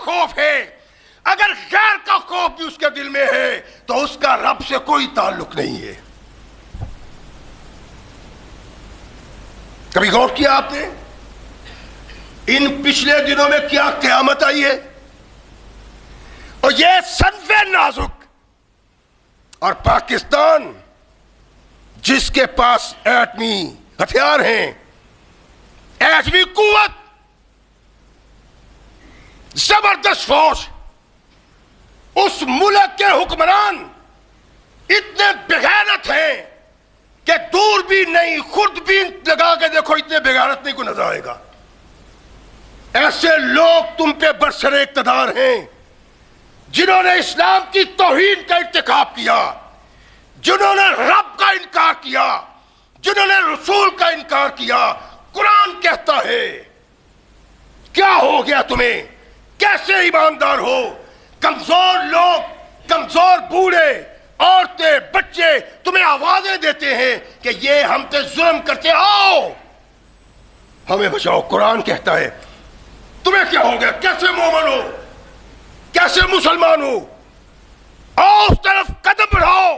خوف ہے. اگر غیر کا خوف بھی اس کے دل میں ہے تو اس کا رب سے کوئی تعلق نہیں ہے. کبھی غور کیا آپ نے ان پچھلے دنوں میں کیا قیامت آئی ہے؟ اور یہ صنف نازک اور پاکستان جس کے پاس ایٹمی ہتھیار ہیں، ایٹمی قوت، زبردست فوج، اس ملک کے حکمران اتنے بغیرت ہیں کہ دور بھی نہیں، خود بھی لگا کے دیکھو اتنے بغیرت نہیں کو نظر آئے گا. ایسے لوگ تم پہ برسر اقتدار ہیں جنہوں نے اسلام کی توہین کا ارتکاب کیا، جنہوں نے رب کا انکار کیا، جنہوں نے رسول کا انکار کیا. قرآن کہتا ہے کیا ہو گیا تمہیں؟ کیسے ایماندار ہو؟ کمزور لوگ، کمزور بوڑھے، عورتیں، بچے تمہیں آوازیں دیتے ہیں کہ یہ ہم پہ ظلم کرتے، آؤ ہمیں بچاؤ. قرآن کہتا ہے تمہیں کیا ہو گیا؟ کیسے مومن ہو؟ کیسے مسلمان ہو؟ آؤ اس طرف قدم بڑھاؤ.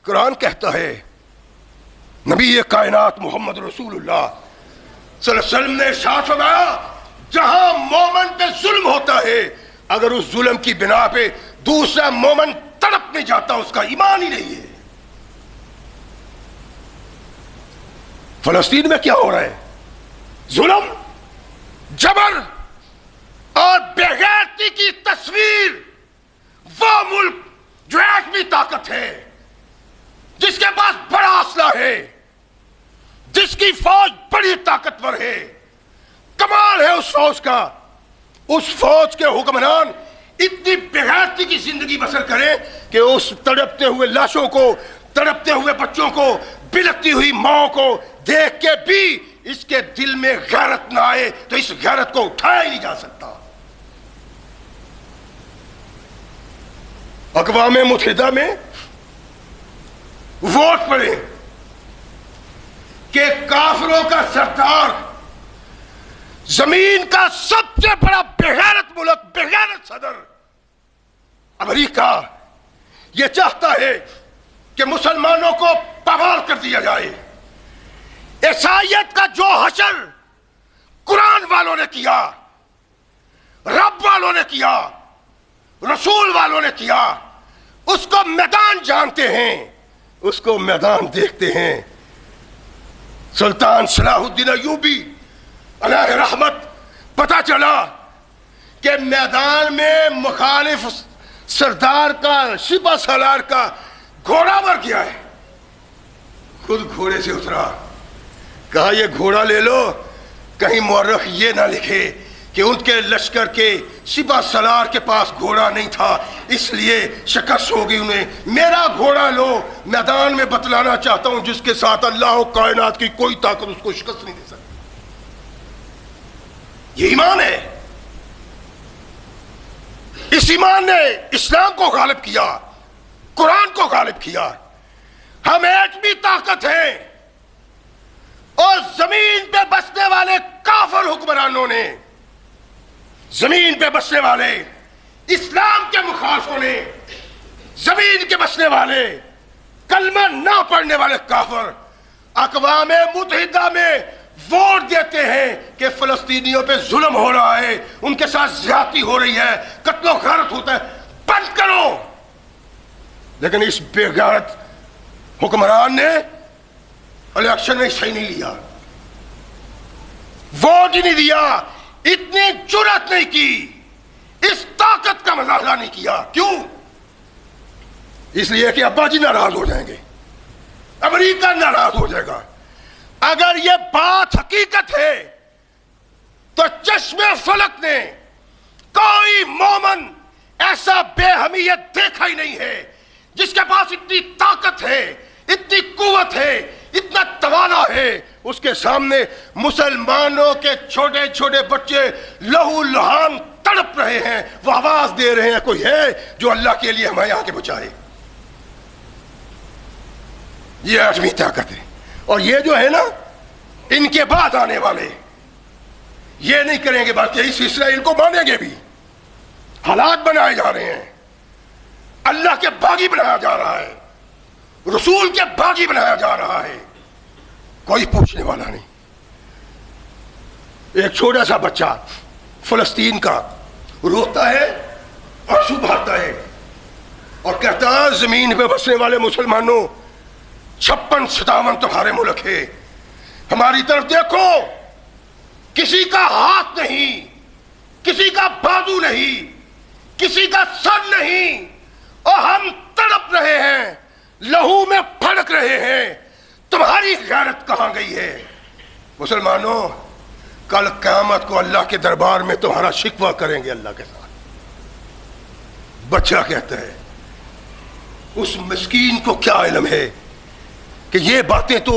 قرآن کہتا ہے، نبی کائنات محمد رسول اللہ صلی اللہ علیہ وسلم نے ارشاد فرمایا جہاں مومن پہ ظلم ہوتا ہے، اگر اس ظلم کی بنا پہ دوسرا مومن تڑپ نہیں جاتا اس کا ایمان ہی نہیں ہے. فلسطین میں کیا ہو رہا ہے؟ ظلم، جبر اور بےغیرتی کی تصویر. وہ ملک جو ایٹمی طاقت ہے، جس کے پاس بڑا اسلحہ ہے، جس کی فوج بڑی طاقتور ہے، کمال ہے اس فوج کا، اس فوج کے حکمران اتنی بغیرتی کی زندگی بسر کریں کہ اس تڑپتے ہوئے لاشوں کو، تڑپتے ہوئے بچوں کو، بلکتی ہوئی ماں کو دیکھ کے بھی اس کے دل میں غیرت نہ آئے تو اس غیرت کو اٹھایا ہی نہیں جا سکتا. اقوام متحدہ میں ووٹ پڑے کہ کافروں کا سردار، زمین کا سب سے بڑا بغیرت ملک، بغیرت صدر امریکہ یہ چاہتا ہے کہ مسلمانوں کو پامال کر دیا جائے. عیسائیت کا جو حشر قرآن والوں نے کیا، رب والوں نے کیا، رسول والوں نے کیا، اس کو میدان جانتے ہیں، اس کو میدان دیکھتے ہیں. سلطان صلاح الدین ایوبی علیہ رحمت پتہ چلا کہ میدان میں مخالف سردار کا، سپہ سالار کا گھوڑا مر گیا ہے. خود گھوڑے سے اترا، کہا یہ گھوڑا لے لو، کہیں مورخ یہ نہ لکھے کہ ان کے لشکر کے سپہ سالار کے پاس گھوڑا نہیں تھا اس لیے شکست ہو گئی انہیں. میرا گھوڑا لو، میدان میں بتلانا چاہتا ہوں جس کے ساتھ اللہ و کائنات کی کوئی طاقت اس کو شکست نہیں دے سکتی. یہ ایمان ہے. اس ایمان نے اسلام کو غالب کیا، قرآن کو غالب کیا. ہم ایٹمی طاقت ہیں اور زمین پہ بسنے والے کافر حکمرانوں نے، زمین پہ بسنے والے اسلام کے مخالفوں نے، زمین کے بسنے والے کلمہ نہ پڑھنے والے کافر اقوام متحدہ میں ووٹ دیتے ہیں کہ فلسطینیوں پہ ظلم ہو رہا ہے، ان کے ساتھ زیادتی ہو رہی ہے، قتل و غارت ہوتا ہے، بند کرو. لیکن اس بے غیرت حکمران نے الیکشن میں صحیح نہیں لیا، ووٹ ہی نہیں دیا، اتنی جرأت نہیں کی، اس طاقت کا مظاہرہ نہیں کیا. کیوں؟ اس لیے کہ ابا جی ناراض ہو جائیں گے، امریکہ ناراض ہو جائے گا. اگر یہ بات حقیقت ہے تو چشم فلک نے کوئی مومن ایسا بے حمیت دیکھا ہی نہیں ہے جس کے پاس اتنی طاقت ہے، اتنی قوت ہے، اتنا توانا ہے. اس کے سامنے مسلمانوں کے چھوٹے چھوٹے بچے لہو لہان تڑپ رہے ہیں، وہ آواز دے رہے ہیں کوئی ہے جو اللہ کے لیے ہمیں آ کے بچائے. یہ ایٹمی طاقت ہے. اور یہ جو ہے نا ان کے بعد آنے والے، یہ نہیں کریں گے بلکہ اس اسرائیل کو مانیں گے بھی. حالات بنائے جا رہے ہیں, اللہ کے باغی بنایا جا رہا ہے, رسول کے باغی بنایا جا رہا ہے, کوئی پوچھنے والا نہیں. ایک چھوٹا سا بچہ فلسطین کا روتا ہے آنسو بہاتا ہے اور کہتا ہے زمین پہ بسنے والے مسلمانوں 56-57 تمہارے ملک ہے, ہماری طرف دیکھو, کسی کا ہاتھ نہیں, کسی کا بازو نہیں, کسی کا سر نہیں, اور ہم تڑپ رہے ہیں, لہو میں پھڑک رہے ہیں, تمہاری غیرت کہاں گئی ہے؟ مسلمانوں, کل قیامت کو اللہ کے دربار میں تمہارا شکوہ کریں گے اللہ کے ساتھ. بچہ کہتا ہے, اس مسکین کو کیا علم ہے کہ یہ باتیں تو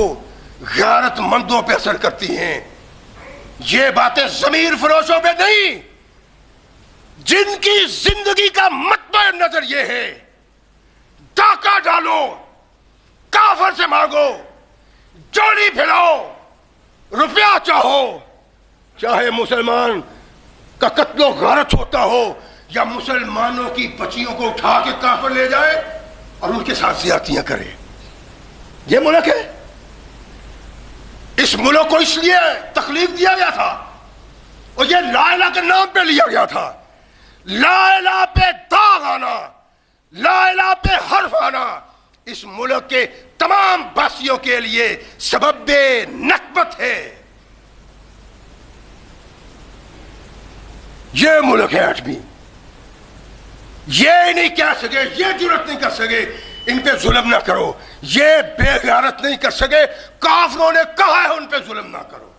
غیرت مندوں پہ اثر کرتی ہیں, یہ باتیں ضمیر فروشوں پہ نہیں, جن کی زندگی کا مطمع نظر یہ ہے ڈاکہ ڈالو, کافر سے مانگو, جوڑی پھیلاؤ, روپیہ چاہو, چاہے مسلمان کا قتل و غارت ہوتا ہو یا مسلمانوں کی بچیوں کو اٹھا کے کافر لے جائے اور ان کے ساتھ زیادتیاں کرے. یہ ملک ہے. اس ملک کو اس لیے تخلیق دیا گیا تھا اور یہ لا الہ کے نام پہ لیا گیا تھا. لا الہ پہ داغ آنا, لا الہ پہ حرف آنا اس ملک کے تمام باسیوں کے لیے سبب نکبت ہے. یہ ملک ہے آٹھویں, یہ نہیں کہہ سکے, یہ جرات نہیں کر سکے ان پہ ظلم نہ کرو, یہ بے غیرت نہیں کر سکے کافروں نے کہا ہے ان پہ ظلم نہ کرو.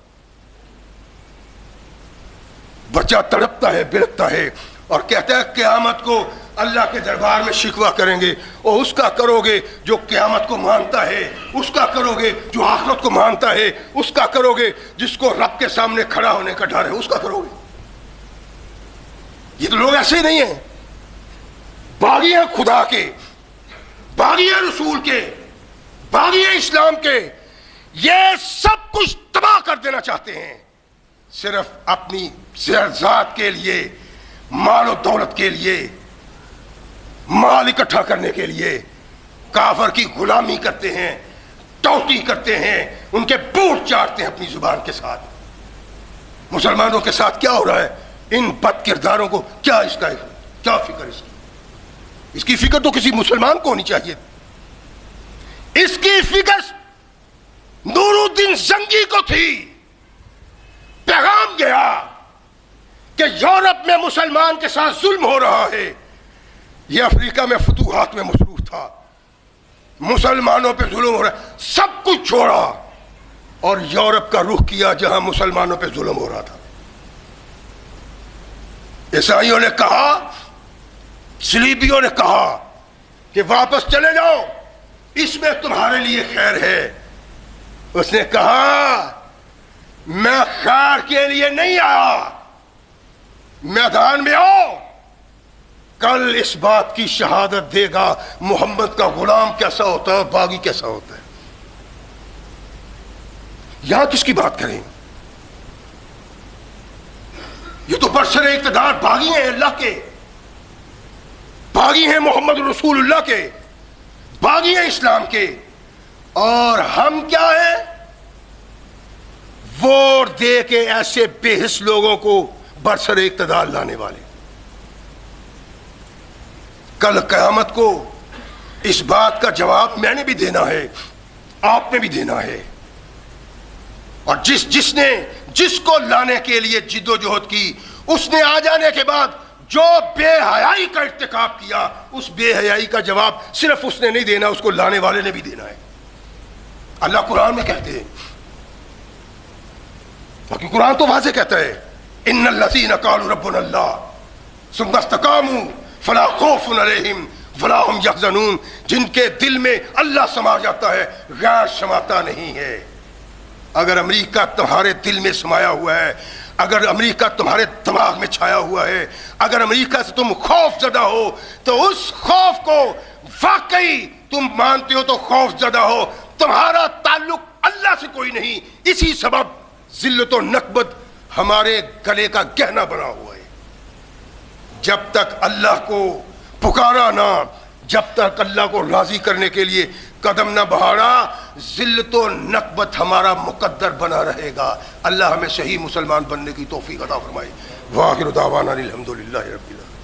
بچہ تڑپتا ہے, بلکتا ہے اور کہتا ہے قیامت کو اللہ کے دربار میں شکوہ کریں گے, اور اس کا کرو گے جو قیامت کو مانتا ہے, اس کا کرو گے جو آخرت کو مانتا ہے, اس کا کرو گے جس کو رب کے سامنے کھڑا ہونے کا ڈر ہے, اس کا کرو گے. یہ تو لوگ ایسے ہی نہیں ہیں, باغی ہیں خدا کے, باغی ہیں رسول کے, باغی ہیں اسلام کے, یہ سب کچھ تباہ کر دینا چاہتے ہیں صرف اپنی ذات کے لیے, مال و دولت کے لیے, مال اکٹھا کرنے کے لیے. کافر کی غلامی کرتے ہیں, ٹوٹی کرتے ہیں, ان کے بوٹ چاٹتے ہیں اپنی زبان کے ساتھ. مسلمانوں کے ساتھ کیا ہو رہا ہے؟ ان بد کرداروں کو کیا اس کا کیا فکر اس کی فکر تو کسی مسلمان کو ہونی چاہیے. اس کی فکر نور الدین زنگی کو تھی. پیغام گیا کہ یورپ میں مسلمان کے ساتھ ظلم ہو رہا ہے, یہ افریقہ میں فتوحات میں مصروف تھا, مسلمانوں پہ ظلم ہو رہا ہے, سب کچھ چھوڑا اور یورپ کا رخ کیا جہاں مسلمانوں پہ ظلم ہو رہا تھا. عیسائیوں نے کہا, صلیبیوں نے کہا کہ واپس چلے جاؤ, اس میں تمہارے لیے خیر ہے. اس نے کہا میں خیر کے لیے نہیں آیا, میدان میں آؤ, کل اس بات کی شہادت دے گا محمد کا غلام کیسا ہوتا ہے, باغی کیسا ہوتا ہے. یہاں کس کی بات کریں؟ یہ تو برسر اقتدار باغی ہیں اللہ کے, باغی ہیں محمد رسول اللہ کے, باغی ہیں اسلام کے, اور ہم کیا ہیں؟ ووٹ دے کے ایسے بے حس لوگوں کو برسر اقتدار لانے والے. کل قیامت کو اس بات کا جواب میں نے بھی دینا ہے, آپ نے بھی دینا ہے, اور جس کو لانے کے لیے جد و جہد کی, اس نے آ جانے کے بعد جو بے حیائی کا ارتکاب کیا, اس بے حیائی کا جواب صرف اس نے نہیں دینا, اس کو لانے والے نے بھی دینا ہے. اللہ قرآن میں کہتے ہیں, باقی قرآن تو واضح کہتا ہے, ان الذین قالوا ربنا اللہ ثم استقاموا فلا خوف علیہم ولا هم یحزنون. جن کے دل میں اللہ سما جاتا ہے, غیر سماتا نہیں ہے. اگر امریکہ تمہارے دل میں سمایا ہوا ہے, اگر امریکہ تمہارے دماغ میں چھایا ہوا ہے, اگر امریکہ سے تم خوف زدہ ہو, تو اس خوف کو واقعی تم مانتے ہو تو خوف زدہ ہو, تمہارا تعلق اللہ سے کوئی نہیں. اسی سبب ذلت و نکبت ہمارے گلے کا گہنا بنا ہوا ہے. جب تک اللہ کو پکارا نہ، جب تک اللہ کو راضی کرنے کے لیے قدم نہ بڑھانا، ذلت و نکبت ہمارا مقدر بنا رہے گا. اللہ ہمیں صحیح مسلمان بننے کی توفیق عطا فرمائے. وآخر دعوانا الحمدللہ رب العالمین.